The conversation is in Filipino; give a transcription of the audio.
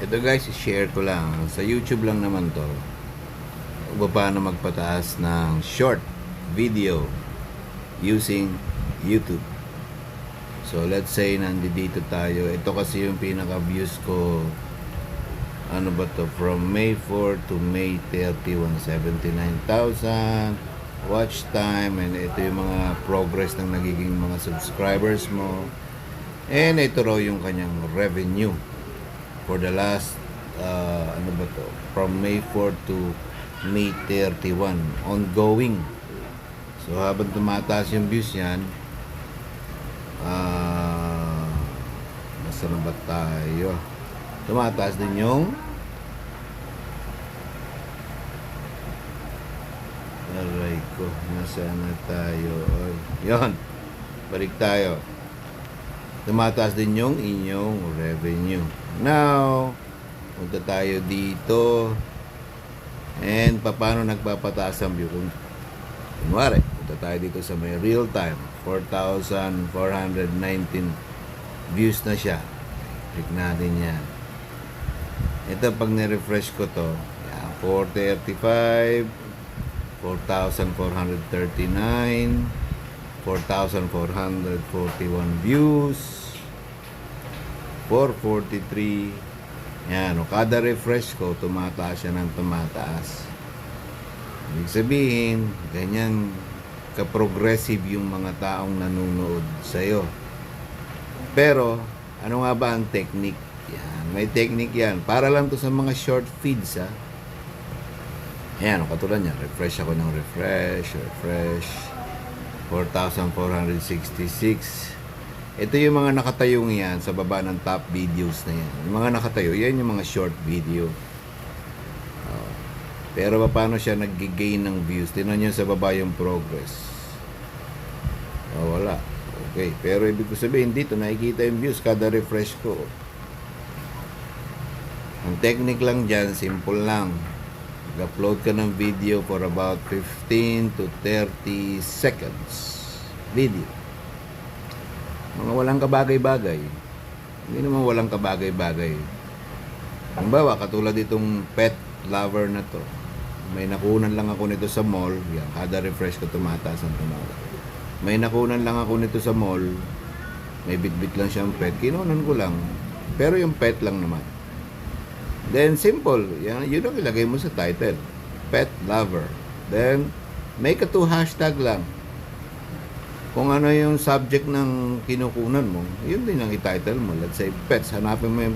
Ito guys, share ko lang. Sa YouTube lang naman to. Kung paano magpataas ng short video using YouTube. So let's say nandito tayo. Ito kasi yung pinaka-views ko. Ano ba to? From May 4 to May 30, 179,000 watch time. And ito yung mga progress ng nagiging mga subscribers mo. And ito raw yung kanyang revenue for the last ano ba to, from May 4 to May 31 ongoing. So habang tumataas yung views yan, nasa na ba tayo, tumataas din yung aray ko, nasaan na tayo. Yon, balik tayo. Tumataas din yung inyong revenue. Now, punta tayo dito. And paano nagpapataas ang view? Kunwari, punta tayo dito sa may real time. 4,419 views na siya. Click natin yan. Ito, pag nirefresh ko to, yan, 435, 4,439, 4,441 views, 443. Yan, o kada refresh ko, tumataas siya ng tumataas. Ibig sabihin, ganyan ka-progressive yung mga taong nanonood sa'yo. Pero, ano nga ba ang technique? Yan, may technique yan. Para lang to sa mga short feeds, ha. Ayan, o katulad niya, refresh ako ng refresh. 4,466. Ito yung mga nakatayong yan sa baba ng top videos na yan. Yung mga nakatayo, yan yung mga short video. Pero paano siya nag-gain ng views? Tingnan nyo sa baba yung progress. Wala. Okay. Pero ibig ko sabihin, dito nakikita yung views kada refresh ko. Ang technique lang dyan, simple lang. Mag-upload ka ng video for about 15 to 30 seconds. Video. Mga walang kabagay-bagay. Hindi naman walang kabagay-bagay. Halimbawa, katulad itong pet lover na to. May nakunan lang ako nito sa mall. Yan, kada refresh ko tumataas ang tumataas. May nakunan lang ako nito sa mall. May bit-bit lang siyang pet. Kinunan ko lang. Pero yung pet lang naman. Then, simple. Yan, yun ang ilagay mo sa title. Pet lover. Then, make a 2 hashtag lang. Kung ano yung subject ng kinukunan mo, yun din ang i-title mo. Let's say, pets. Hanapin mo yung